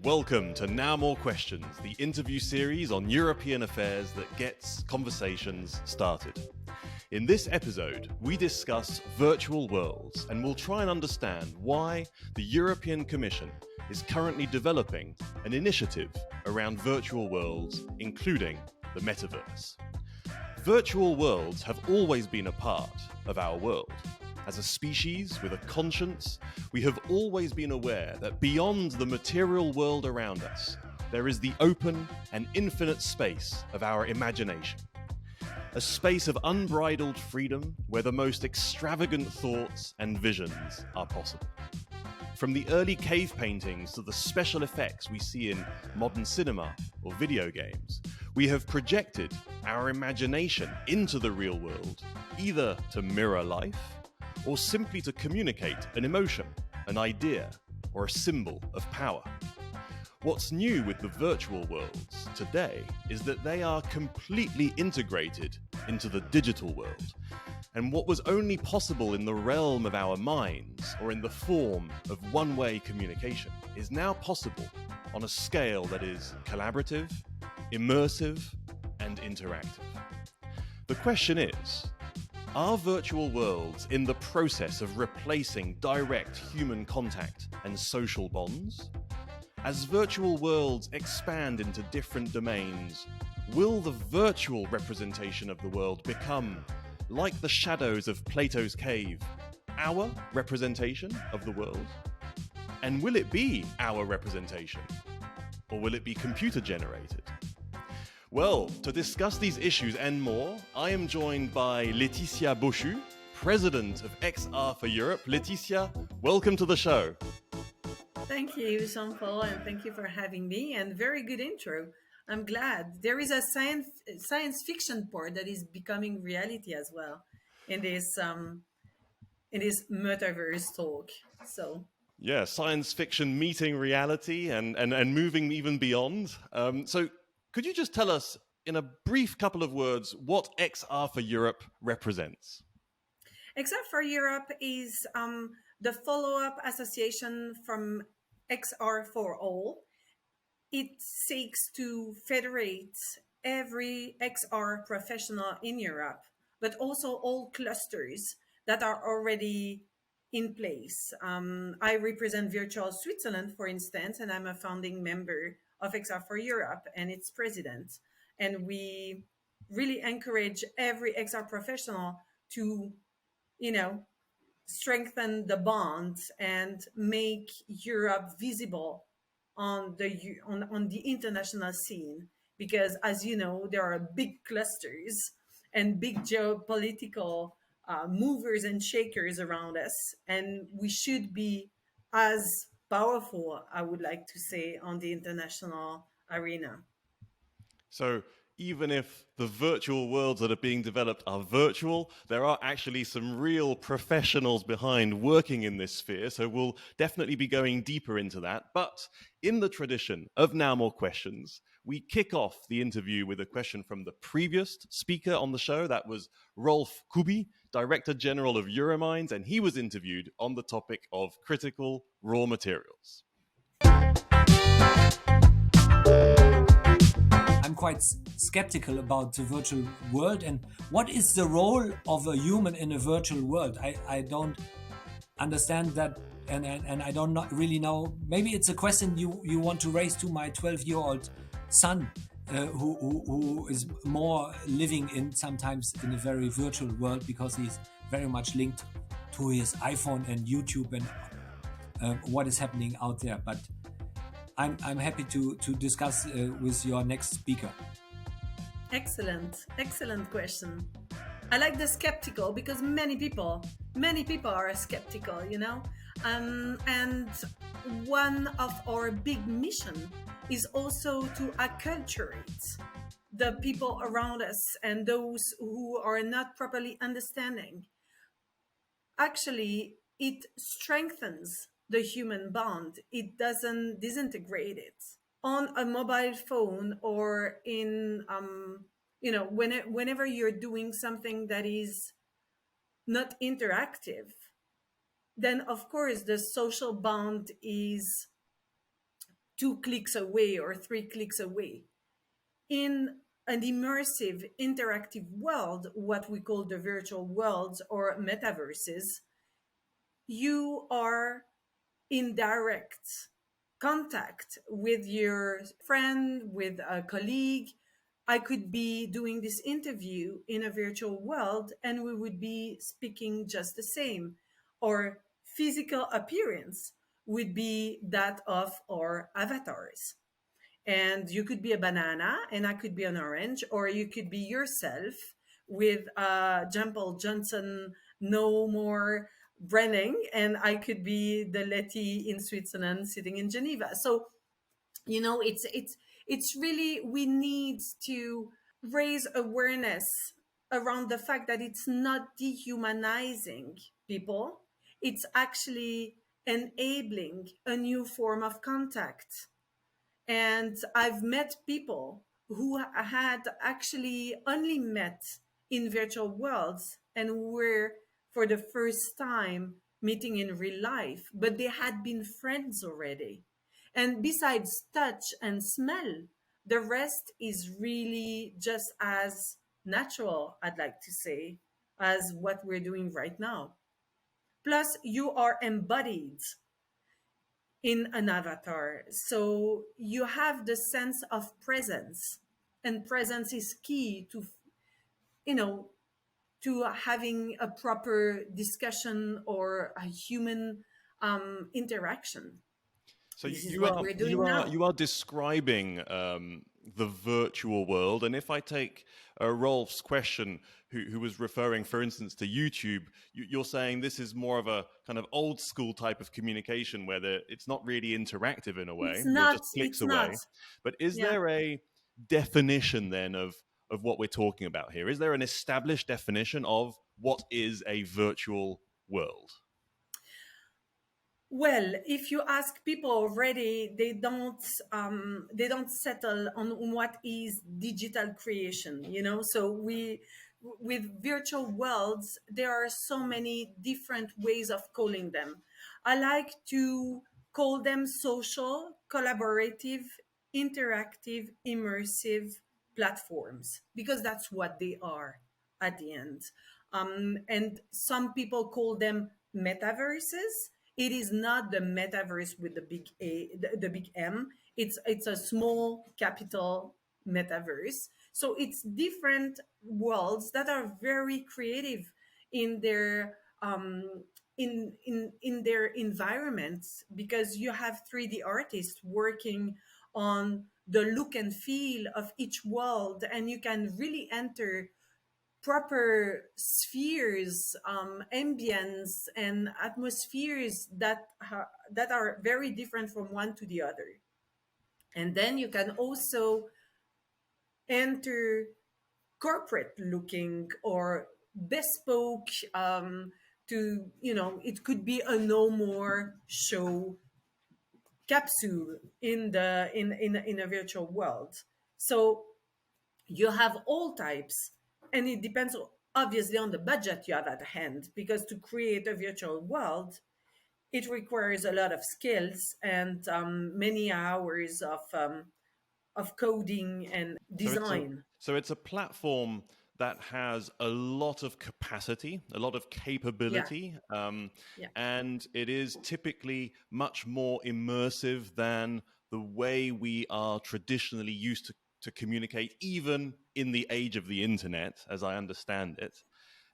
welcome to Now More Questions, the interview series on European affairs that gets conversations started. In this episode, we discuss virtual worlds and we'll try and understand why the European Commission is currently developing an initiative around virtual worlds, including the metaverse. Virtual worlds have always been a part of our world. As a species with a conscience, we have always been aware that beyond the material world around us, there is the open and infinite space of our imagination. A space of unbridled freedom where the most extravagant thoughts and visions are possible. From the early cave paintings to the special effects we see in modern cinema or video games, we have projected our imagination into the real world, either to mirror life or simply to communicate an emotion, an idea, or a symbol of power. What's new with the virtual worlds today is that they are completely integrated into the digital world. And what was only possible in the realm of our minds or in the form of one-way communication is now possible on a scale that is collaborative, immersive, and interactive. The question is, are virtual worlds in the process of replacing direct human contact and social bonds? As virtual worlds expand into different domains, will the virtual representation of the world become, like the shadows of Plato's cave, our representation of the world? And will it be our representation? Or will it be computer generated? Well, to discuss these issues and more, I am joined by Laetitia Bochud, President of XR4 Europe. Laetitia, welcome to the show. Thank you, Jean-Paul, and thank you for having me, and very good intro. I'm glad. There is a science fiction part that is becoming reality as well in this metaverse talk. So yeah, science fiction meeting reality and moving even beyond. So could you just tell us in a brief couple of words what XR4 Europe represents? XR4 Europe is the follow-up association from XR4 All. It seeks to federate every XR professional in Europe, but also all clusters that are already in place. I represent Virtual Switzerland, for instance, and I'm a founding member of XR4 Europe and its president. And we really encourage every XR professional to, strengthen the bonds and make Europe visible on the international scene, because as you know, there are big clusters and big geopolitical movers and shakers around us, and we should be as powerful, I would like to say, on the international arena. So even if the virtual worlds that are being developed are virtual, there are actually some real professionals behind working in this sphere. So we'll definitely be going deeper into that. But in the tradition of Now More Questions, we kick off the interview with a question from the previous speaker on the show. That was Rolf Kubi, Director General of Euromines, and he was interviewed on the topic of critical raw materials. I'm quite skeptical about the virtual world and what is the role of a human in a virtual world. I don't understand that, and I don't really know. Maybe it's a question you want to raise to my 12-year-old son, who is more living sometimes in a very virtual world because he's very much linked to his iPhone and YouTube and what is happening out there. But I'm happy to discuss with your next speaker. Excellent question. I like the skeptical because many people are skeptical, and one of our big mission is also to acculturate the people around us and those who are not properly understanding. Actually, it strengthens the human bond. It doesn't disintegrate it. On a mobile phone or in, whenever you're doing something that is not interactive, then of course the social bond is 2 clicks away or 3 clicks away. In an immersive, interactive world, what we call the virtual worlds or metaverses, you are in direct contact with your friend, with a colleague. I could be doing this interview in a virtual world and we would be speaking just the same. Our physical appearance would be that of our avatars. And you could be a banana and I could be an orange, or you could be yourself with Paul Johnson, no more Brenning, and I could be the Letty in Switzerland sitting in Geneva. So, it's really, we need to raise awareness around the fact that it's not dehumanizing people, it's actually enabling a new form of contact. And I've met people who had actually only met in virtual worlds and were for the first time meeting in real life, but they had been friends already. And besides touch and smell, the rest is really just as natural, I'd like to say, as what we're doing right now. Plus, you are embodied in an avatar. So you have the sense of presence, and presence is key to, you know, to having a proper discussion or a human interaction. So This is what we're doing now. you are describing the virtual world, and if I take Rolf's question, who was referring, for instance, to YouTube, you're saying this is more of a kind of old school type of communication where it's not really interactive in a way. It's You're not. just clicks It's not. away. But is Yeah. there a definition then of what we're talking about here? Is there an established definition of what is a virtual world? Well, if you ask people already, they don't settle on what is digital creation. So we, with virtual worlds, there are so many different ways of calling them. I like to call them social, collaborative, interactive, immersive platforms, because that's what they are at the end. And some people call them metaverses. It is not the metaverse with the big A, the big M. It's a small capital metaverse. So it's different worlds that are very creative in their in their environments, because you have 3D artists working on the look and feel of each world, and you can really enter proper spheres, ambience, and atmospheres that are very different from one to the other. And then you can also enter corporate looking or bespoke, it could be a no more show capsule in a virtual world. So you have all types, and it depends obviously on the budget you have at hand, because to create a virtual world, it requires a lot of skills and many hours of coding and So design. it's a platform that has a lot of capacity, a lot of Yeah, capability, yeah. and it is typically much more immersive than the way we are traditionally used to communicate, even in the age of the internet, as I understand it.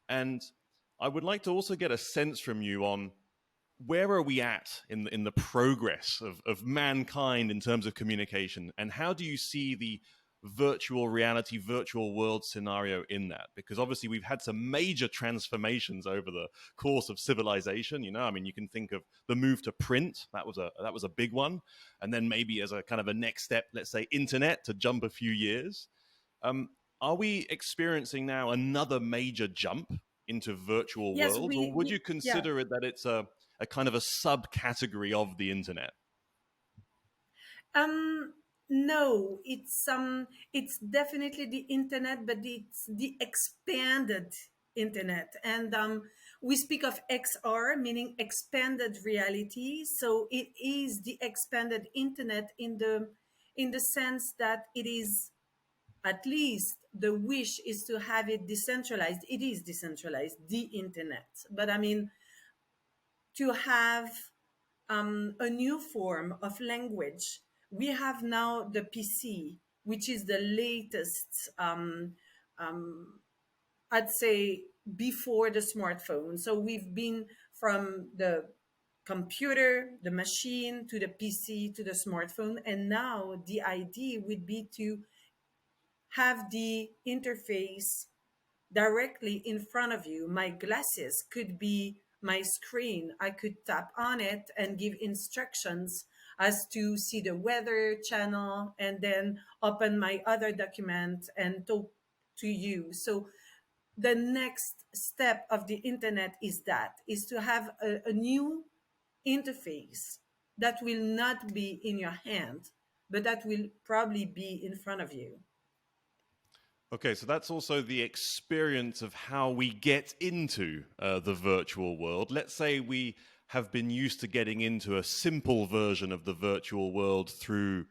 And I would like to also get a sense from you on where are we at in the progress of mankind in terms of communication, and how do you see the virtual reality, virtual world scenario in that? Because obviously we've had some major transformations over the course of civilization. I mean, you can think of the move to print. That was a big one. And then maybe as a kind of a next step, let's say internet, to jump a few years. Are we experiencing now another major jump into virtual Yes, worlds, or would you yeah. consider it that it's a kind of a subcategory of the internet? Um, no, it's definitely the internet, but it's the expanded internet. And we speak of XR, meaning expanded reality. So it is the expanded internet in the sense that it is, at least the wish is to have it decentralized. It is decentralized, the internet. But I mean, to have a new form of language. We have now the PC, which is the latest, I'd say, before the smartphone. So we've been from the computer, the machine, to the PC, to the smartphone. And now the idea would be to have the interface directly in front of you. My glasses could be my screen. I could tap on it and give instructions as to see the weather channel and then open my other document and talk to you. So the next step of the internet is to have a new interface that will not be in your hand, but that will probably be in front of you. Okay, so that's also the experience of how we get into the virtual world. Let's say we have been used to getting into a simple version of the virtual world through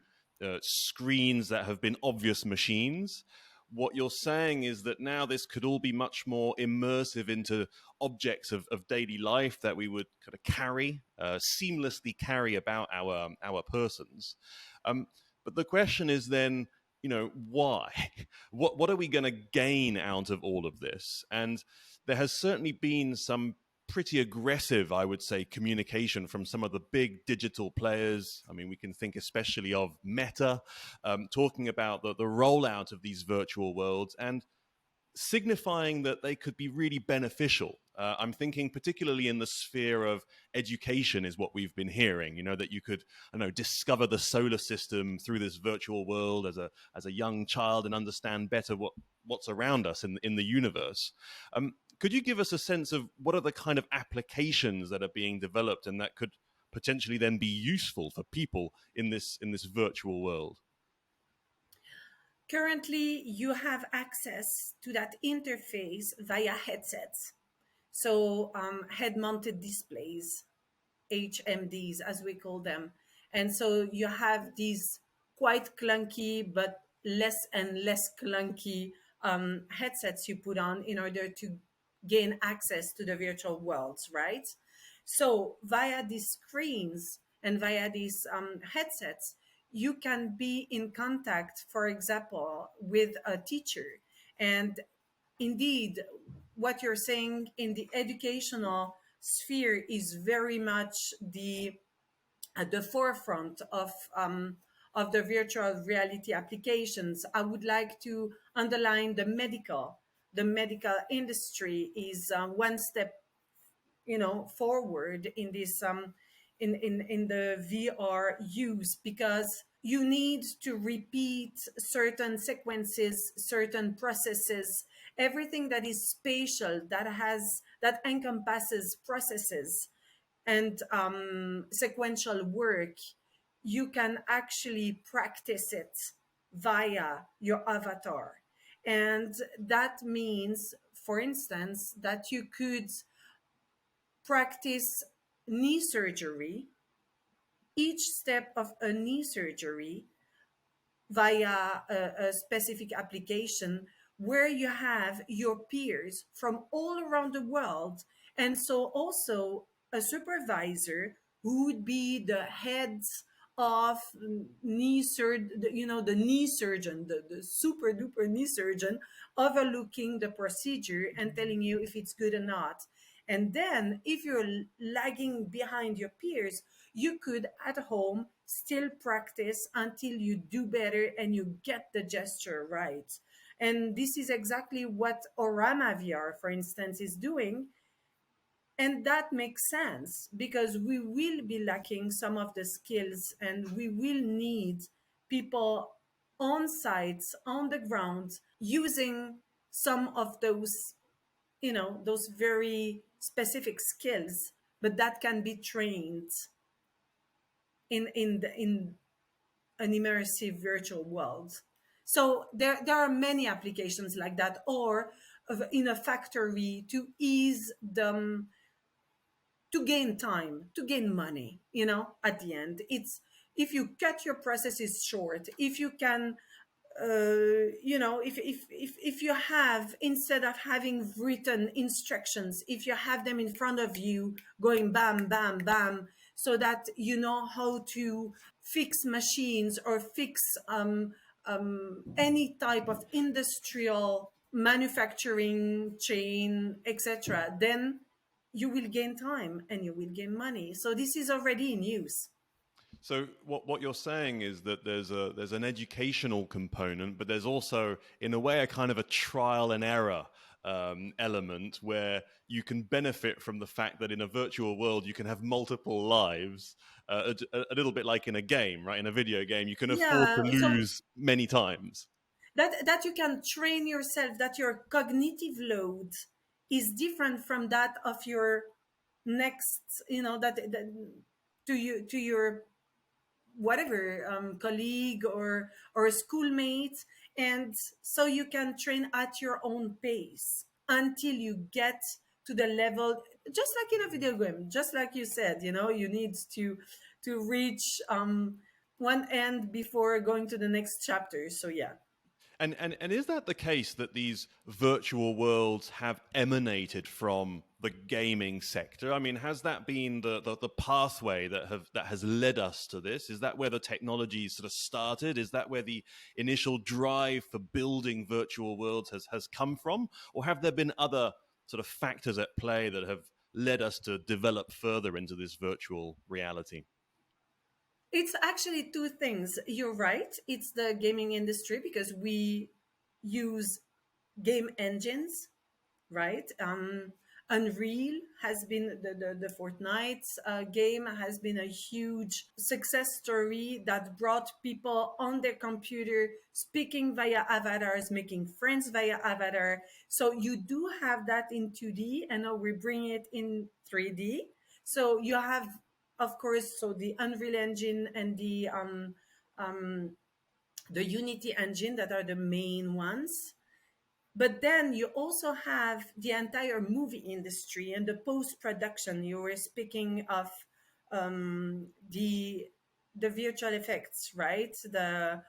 screens that have been obvious machines. What you're saying is that now this could all be much more immersive into objects of daily life that we would kind of carry, seamlessly carry about our persons. But the question is then, why? What are we going to gain out of all of this? And there has certainly been some pretty aggressive, I would say, communication from some of the big digital players. I mean, we can think especially of Meta, talking about the rollout of these virtual worlds and signifying that they could be really beneficial. I'm thinking particularly in the sphere of education is what we've been hearing, that you could, discover the solar system through this virtual world as a young child and understand better what's around us in the universe. Could you give us a sense of what are the kind of applications that are being developed and that could potentially then be useful for people in this virtual world? Currently, you have access to that interface via headsets. So head-mounted displays, HMDs as we call them. And so you have these quite clunky but less and less clunky headsets you put on in order to gain access to the virtual worlds, right? So via these screens and via these headsets, you can be in contact, for example, with a teacher. And indeed, what you're saying in the educational sphere is very much at the forefront of the virtual reality applications. I would like to underline the medical. The medical industry is one step, forward in this in the VR use, because you need to repeat certain sequences, certain processes, everything that is spatial, that encompasses processes and sequential work. You can actually practice it via your avatar. And that means, for instance, that you could practice knee surgery, each step of a knee surgery via a specific application where you have your peers from all around the world. And so also a supervisor who would be the heads of the knee surgeon, the super duper knee surgeon, overlooking the procedure and telling you if it's good or not. And then if you're lagging behind your peers, you could at home still practice until you do better and you get the gesture right. And this is exactly what Orama VR, for instance, is doing. And that makes sense because we will be lacking some of the skills and we will need people on sites, on the ground, using some of those, those very specific skills, but that can be trained in an immersive virtual world. So there are many applications like that. Or in a factory to ease them, to gain time, to gain money. At the end, it's, if you cut your processes short, if you can, if you have, instead of having written instructions, if you have them in front of you going bam bam bam, so that you know how to fix machines or fix any type of industrial manufacturing chain, etc., then you will gain time and you will gain money. So this is already in use. So what you're saying is that there's an educational component, but there's also, in a way, a kind of a trial and error element where you can benefit from the fact that in a virtual world you can have multiple lives, a little bit like in a game, right? In a video game, you can afford to Yeah, so lose many times. that you can train yourself, that your cognitive load is different from that of your next, that to your whatever, colleague or a schoolmate. And so you can train at your own pace until you get to the level, just like in a video game, just like you said, you need to reach one end before going to the next chapter. So yeah. And is that the case that these virtual worlds have emanated from the gaming sector? I mean, has that been the pathway that has led us to this? Is that where the technology sort of started? Is that where the initial drive for building virtual worlds has come from? Or have there been other sort of factors at play that have led us to develop further into this virtual reality? It's actually two things. You're right. It's the gaming industry, because we use game engines, right? Unreal has been the Fortnite game has been a huge success story that brought people on their computer, speaking via avatars, making friends via avatar. So you do have that in 2D, and now we bring it in 3D. So you have, of course, so the Unreal Engine and the Unity engine, that are the main ones. But then you also have the entire movie industry and the post production. You were speaking of the virtual effects, right? The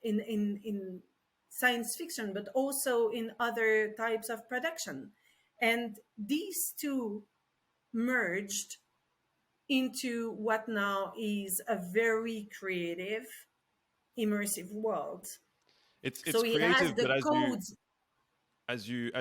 in science fiction, but also in other types of production, and these two merged into what now is a very creative, immersive world. It's So it has creative, the but codes. as you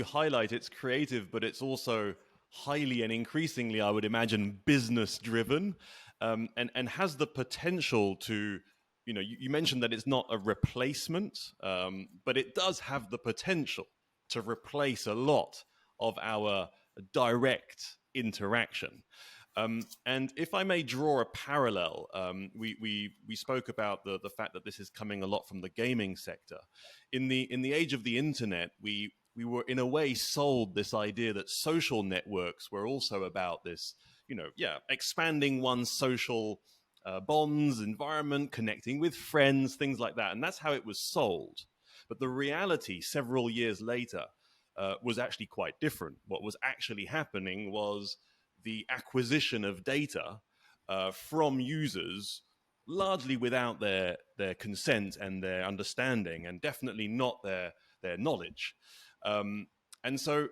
highlight, it's creative, but it's also highly and increasingly, I would imagine, business driven, and has the potential to, you mentioned that it's not a replacement, but it does have the potential to replace a lot of our direct interaction. And if I may draw a parallel, we spoke about the fact that this is coming a lot from the gaming sector. In the age of the internet, we were in a way sold this idea that social networks were also about this, expanding one's social bonds, environment, connecting with friends, things like that, and that's how it was sold. But the reality, several years later, was actually quite different. What was actually happening was the acquisition of data from users, largely without their consent and their understanding, and definitely not their knowledge. And so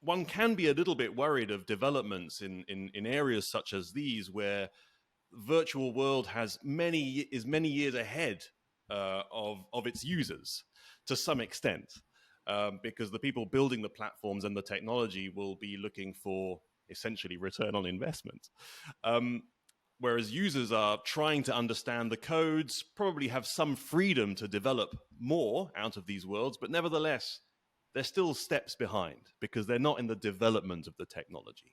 one can be a little bit worried of developments in areas such as these, where virtual world is many years ahead of its users to some extent, because the people building the platforms and the technology will be looking for essentially return on investment. Whereas users are trying to understand the codes, probably have some freedom to develop more out of these worlds, but nevertheless, they're still steps behind because they're not in the development of the technology.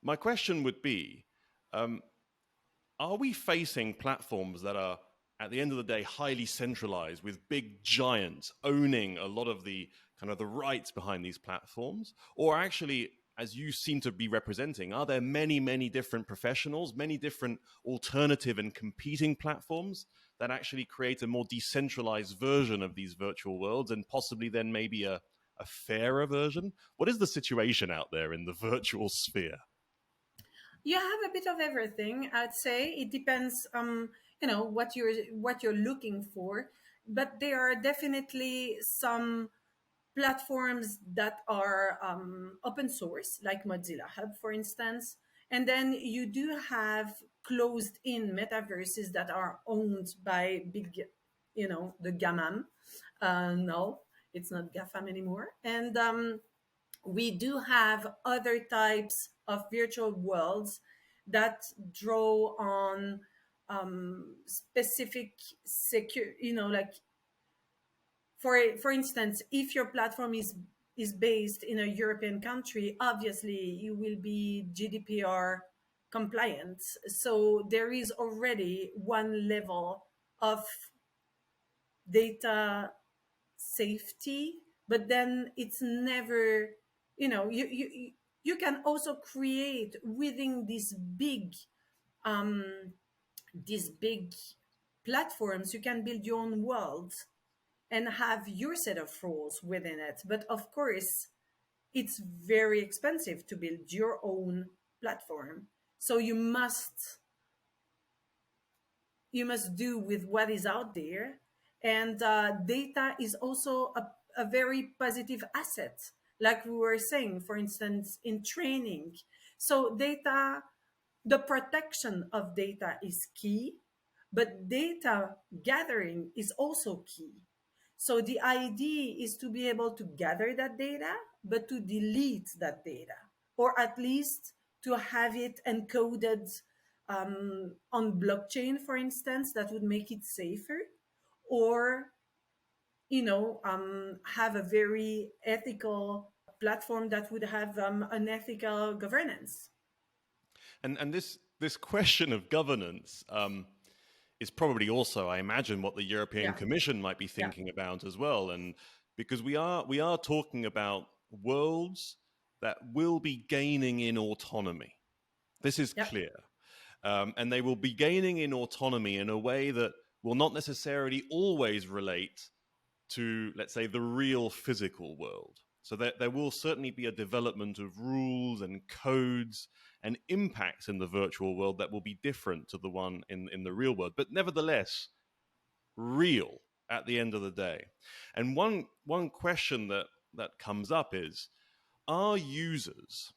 My question would be, are we facing platforms that are, at the end of the day, highly centralized, with big giants owning a lot of the kind of the rights behind these platforms? Or actually, as you seem to be representing, are there many, many different professionals, many different alternative and competing platforms that actually create a more decentralized version of these virtual worlds and possibly then maybe a fairer version? What is the situation out there in the virtual sphere? You have a bit of everything, I'd say. It depends, what you're looking for. But there are definitely some platforms that are open source, like Mozilla Hub, for instance. And then you do have closed in metaverses that are owned by big, the GAMAM. No, it's not GAFAM anymore. And we do have other types of virtual worlds that draw on specific secure, like for instance, if your platform is based in a European country, obviously you will be GDPR compliant. So there is already one level of data safety, but then it's never, you can also create within um these big platforms, you can build your own world and have your set of rules within it. But of course, it's very expensive to build your own platform. So you must do with what is out there. And data is also a very positive asset, like we were saying, for instance, in training. So data, the protection of data is key, but data gathering is also key. So the idea is to be able to gather that data, but to delete that data, or at least to have it encoded on blockchain, for instance, that would make it safer, or have a very ethical platform that would have an ethical governance. And this question of governance is probably also, I imagine, what the European Yeah, Commission might be yeah, thinking about as well. And because we are talking about worlds that will be gaining in autonomy. This is yeah, clear. And they will be gaining in autonomy in a way that will not necessarily always relate to, let's say, the real physical world. So there will certainly be a development of rules and codes and impacts in the virtual world that will be different to the one in the real world, but nevertheless real at the end of the day. And one question that comes up is, are users,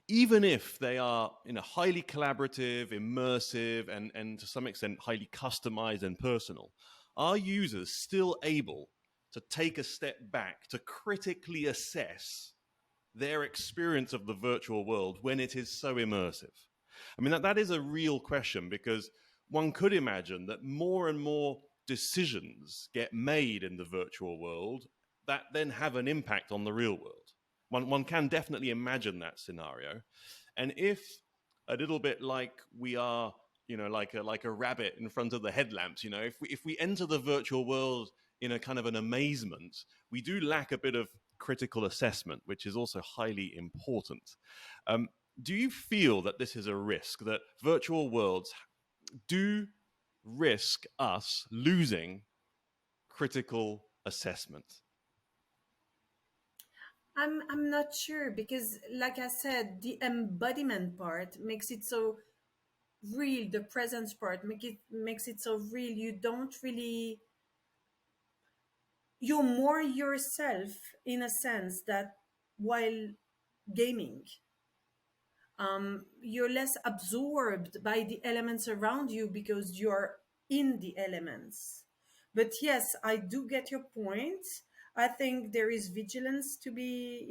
even if they are highly collaborative, immersive, and to some extent highly customized and personal, are users still able to take a step back to critically assess their experience of the virtual world when it is so immersive? I mean, that is a real question, because one could imagine that more and more decisions get made in the virtual world that then have an impact on the real world. One can definitely imagine that scenario. And if, a little bit like we are, like a rabbit in front of the headlamps, if we enter the virtual world in a kind of an amazement, we do lack a bit of critical assessment, which is also highly important. Do you feel that this is a risk, that virtual worlds do risk us losing critical assessment? I'm not sure, because like I said, the embodiment part makes it so real. The presence part makes it so real. You don't really, you're more yourself, in a sense that while gaming, you're less absorbed by the elements around you because you're in the elements. But yes, I do get your point. I think there is vigilance to be,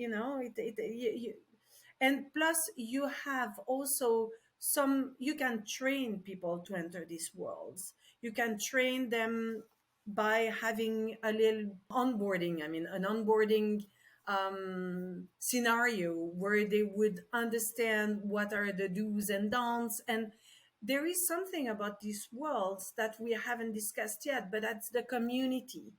and plus you have also you can train people to enter these worlds. You can train them by having a little onboarding, I mean, an onboarding scenario where they would understand what are the do's and don'ts. And there is something about these worlds that we haven't discussed yet, but that's the community.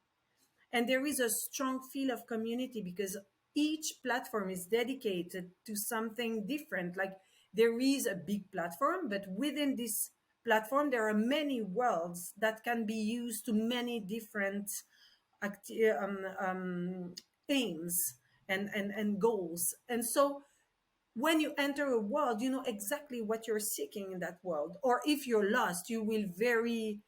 And there is a strong feel of community because each platform is dedicated to something different. Like, there is a big platform, but within this platform, there are many worlds that can be used to many different aims and goals. And so when you enter a world, you know exactly what you're seeking in that world. Or if you're lost, you will very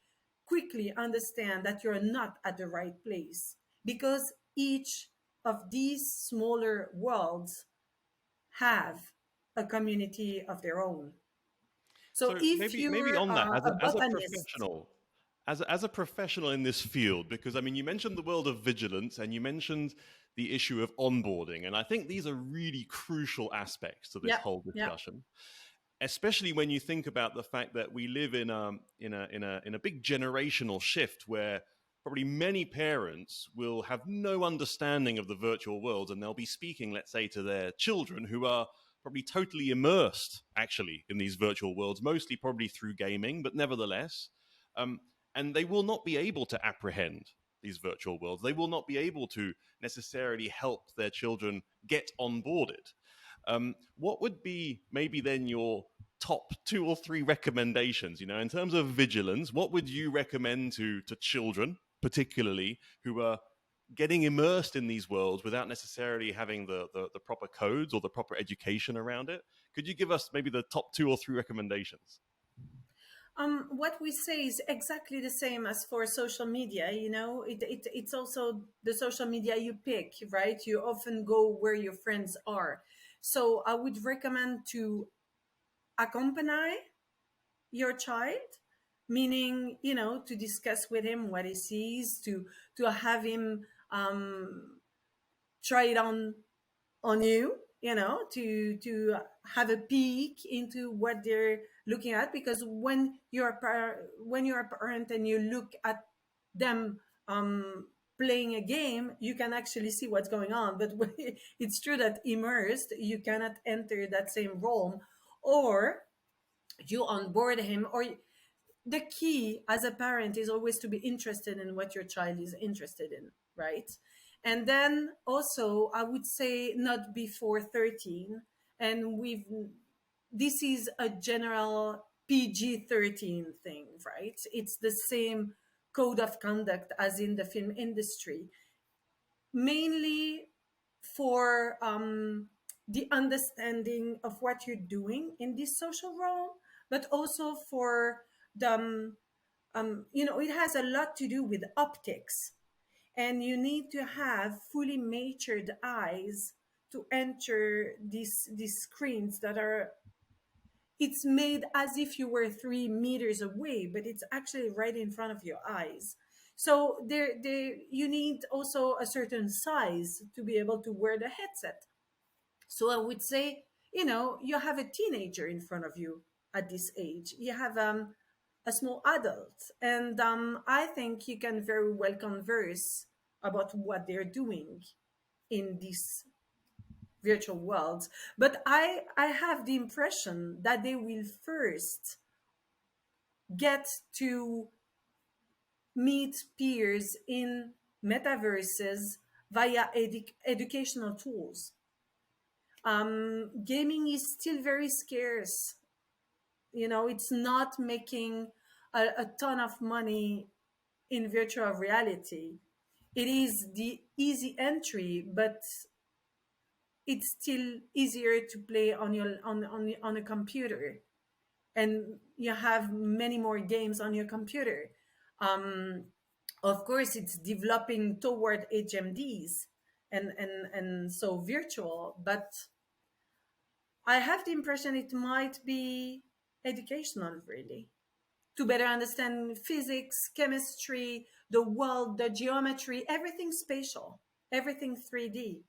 quickly understand that you're not at the right place, because each of these smaller worlds have a community of their own. So So if maybe you're on that, a as a botanist, professional, as a professional in this field, because I mean, you mentioned the world of vigilance and you mentioned the issue of onboarding, and I think these are really crucial aspects to this yeah, whole yeah, discussion, especially when you think about the fact that we live in a big generational shift where probably many parents will have no understanding of the virtual world, and they'll be speaking, let's say, to their children who are probably totally immersed actually in these virtual worlds, mostly probably through gaming, but nevertheless, um, and they will not be able to apprehend these virtual worlds. They will not be able to necessarily help their children get onboarded. What would be maybe then your top 2 or 3 recommendations? You know, in terms of vigilance, what would you recommend to children, particularly who are getting immersed in these worlds without necessarily having the proper codes or the proper education around it? Could you give us maybe the top 2 or 3 recommendations? what we say is exactly the same as for social media. You know, it's also the social media you pick, right? You often go where your friends are. So I would recommend to accompany your child, meaning, you know, to discuss with him what he sees, to have him try it on you, you know, to have a peek into what they're looking at. Because when you're a parent and you look at them playing a game, you can actually see what's going on. But it's true that immersed, you cannot enter that same realm. Or you onboard him, or the key as a parent is always to be interested in what your child is interested in, right? And then also, I would say not before 13. And this is a general PG-13 thing, right? It's the same code of conduct as in the film industry, mainly for the understanding of what you're doing in this social role, but also for the you know, it has a lot to do with optics, and you need to have fully matured eyes to enter these screens that are, it's made as if you were 3 meters away, but it's actually right in front of your eyes. So there you need also a certain size to be able to wear the headset. So I would say, you know, you have a teenager in front of you at this age. You have a small adult, and I think you can very well converse about what they're doing in these virtual worlds. But I have the impression that they will first get to meet peers in metaverses via educational tools. Gaming is still very scarce. You know, it's not making a ton of money in virtual reality. It is the easy entry, but it's still easier to play on on a computer, and you have many more games on your computer. Um, of course, it's developing toward HMDs and so virtual, but I have the impression it might be educational, really, to better understand physics, chemistry, the world, the geometry, everything spatial, everything 3D.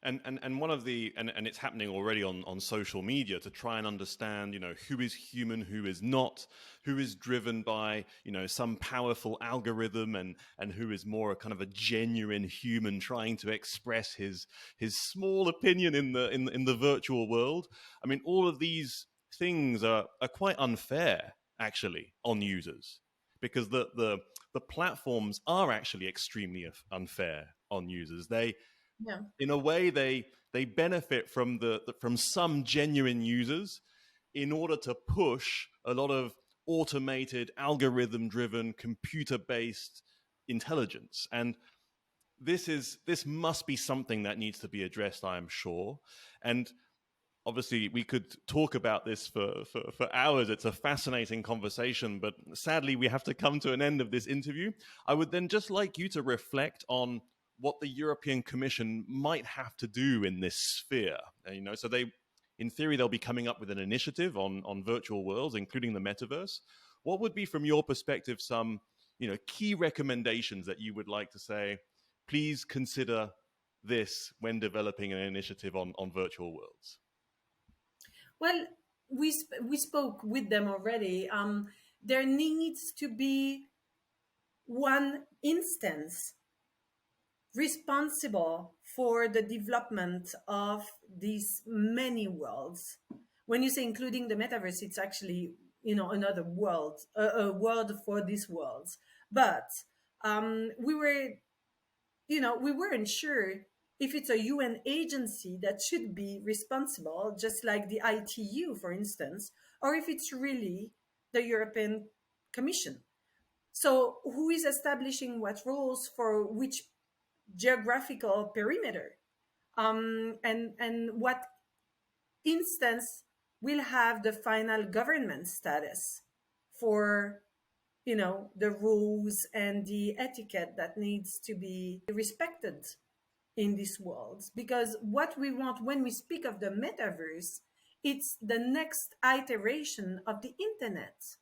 And one of the and it's happening already on social media to try and understand, you know, who is human, who is not, who is driven by, you know, some powerful algorithm, and who is more a kind of a genuine human trying to express his small opinion in the virtual world. I mean, all of these things are quite unfair actually on users, because the platforms are actually extremely unfair on users. They, Yeah. in a way, they benefit from from some genuine users, in order to push a lot of automated, algorithm-driven, computer-based intelligence. And this must be something that needs to be addressed, I am sure. And obviously, we could talk about this for hours. It's a fascinating conversation, but sadly, we have to come to an end of this interview. I would then just like you to reflect on what the European Commission might have to do in this sphere. So in theory, they'll be coming up with an initiative on virtual worlds, including the metaverse. What would be, from your perspective, some key recommendations that you would like to say? Please consider this when developing an initiative on virtual worlds. Well, we spoke with them already. There needs to be one instance responsible for the development of these many worlds. When you say including the metaverse, it's actually another world, a world for these worlds. But we weren't sure if it's a UN agency that should be responsible, just like the ITU, for instance, or if it's really the European Commission. So who is establishing what rules for which geographical perimeter, and what instance will have the final government status for the rules and the etiquette that needs to be respected in these worlds. Because what we want when we speak of the metaverse, it's the next iteration of the internet,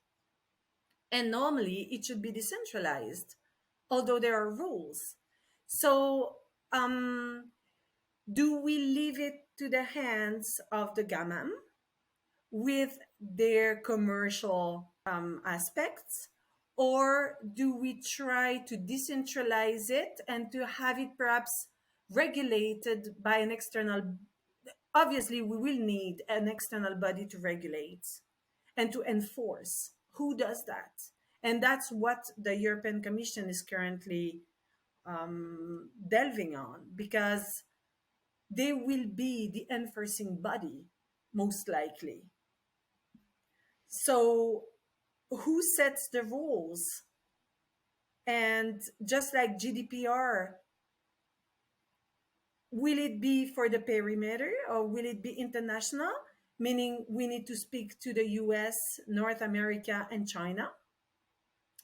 and normally it should be decentralized, although there are rules. So do we leave it to the hands of the gammam with their commercial aspects, or do we try to decentralize it and to have it perhaps regulated by an external? Obviously, we will need an external body to regulate and to enforce. Who does that? And that's what the European Commission is currently delving on, because they will be the enforcing body, most likely. So who sets the rules? And just like GDPR, will it be for the perimeter or will it be international? Meaning we need to speak to the US, North America, and China.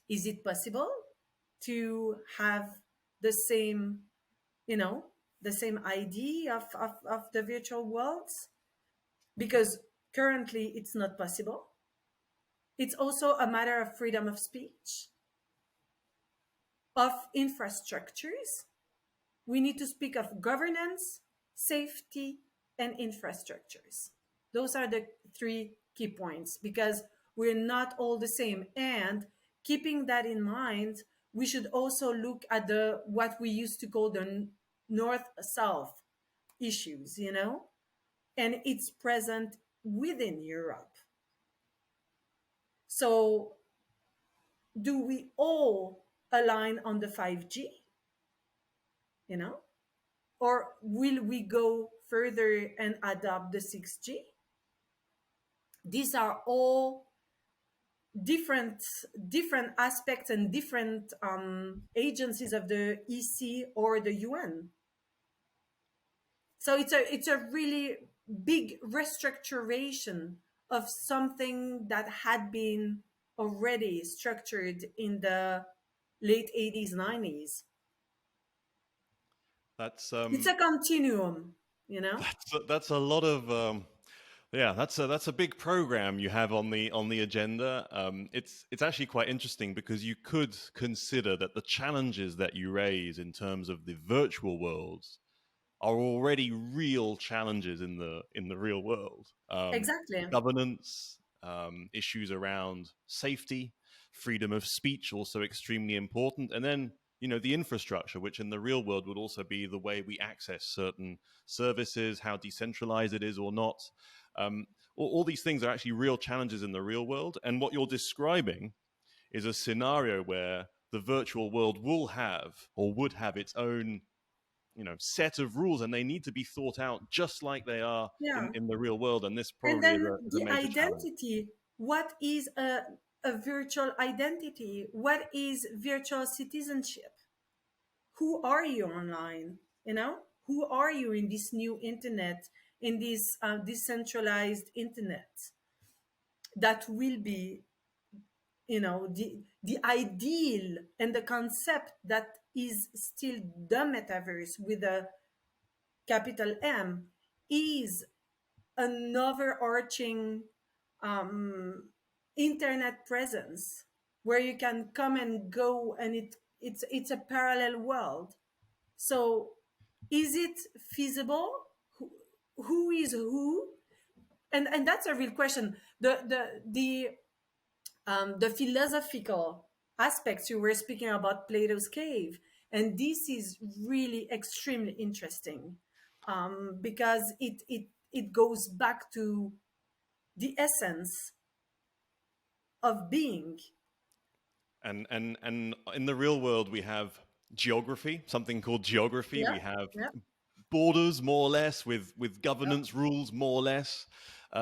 Is it possible to have the same, the same ID of the virtual worlds? Because currently it's not possible. It's also a matter of freedom of speech, of infrastructures. We need to speak of governance, safety, and infrastructures. Those are the three key points, because we're not all the same. And keeping that in mind, we should also look at what we used to call the north-south issues, and it's present within Europe. So do we all align on the 5G, or will we go further and adopt the 6G? These are all different aspects and different agencies of the EC or the UN. So it's a really big restructuration of something that had been already structured in the late 80s, 90s. It's a continuum, That's a lot of that's a big program you have on the agenda. It's actually quite interesting, because you could consider that the challenges that you raise in terms of the virtual worlds are already real challenges in the real world. Exactly. Governance, issues around safety, freedom of speech, also extremely important. And then, the infrastructure, which in the real world would also be the way we access certain services, how decentralized it is or not. All these things are actually real challenges in the real world. And what you're describing is a scenario where the virtual world will have or would have its own set of rules, and they need to be thought out just like they are Yeah. in the real world. And this And probably is then a the major challenge. identity. What is a virtual identity? What is virtual citizenship? Who are you online? Who are you in this new internet, in this decentralized internet that will be, the ideal and the concept that is still the metaverse with a capital M is an overarching internet presence where you can come and go, and it's a parallel world. So is it feasible? Who is who? And that's a real question. The philosophical aspects, you were speaking about Plato's cave, and this is really extremely interesting, because it goes back to the essence of being. And in the real world, we have geography, something called geography. Yeah, We have yeah, borders, more or less, with governance rules, more or less.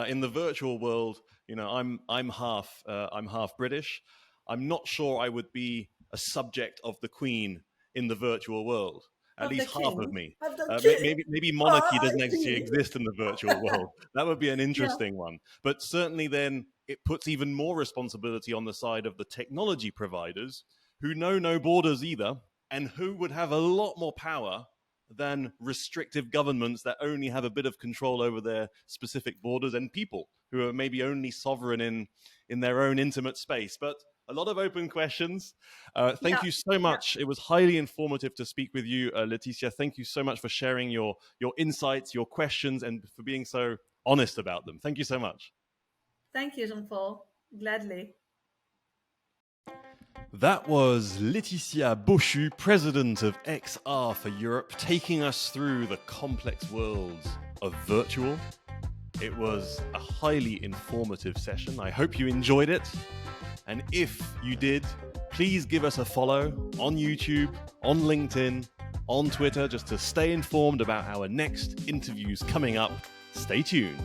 In the virtual world, I'm half British. I'm not sure I would be a subject of the Queen in the virtual world. At of the least half of king, me. of the king. Maybe Oh, monarchy doesn't I actually see. exist in the virtual world. That would be an Yeah, interesting one. But certainly then it puts even more responsibility on the side of the technology providers, who know no borders either, and who would have a lot more power than restrictive governments that only have a bit of control over their specific borders, and people who are maybe only sovereign in their own intimate space. But a lot of open questions. Thank yeah, you so yeah. much. It was highly informative to speak with you, Laetitia. Thank you so much for sharing your insights, your questions, and for being so honest about them. Thank you so much. Thank you, Jean-Paul. Gladly. That was Laetitia Bochud, president of XR4 Europe, taking us through the complex worlds of virtual. It was a highly informative session. I hope you enjoyed it. And if you did, please give us a follow on YouTube, on LinkedIn, on Twitter, just to stay informed about our next interviews coming up. Stay tuned.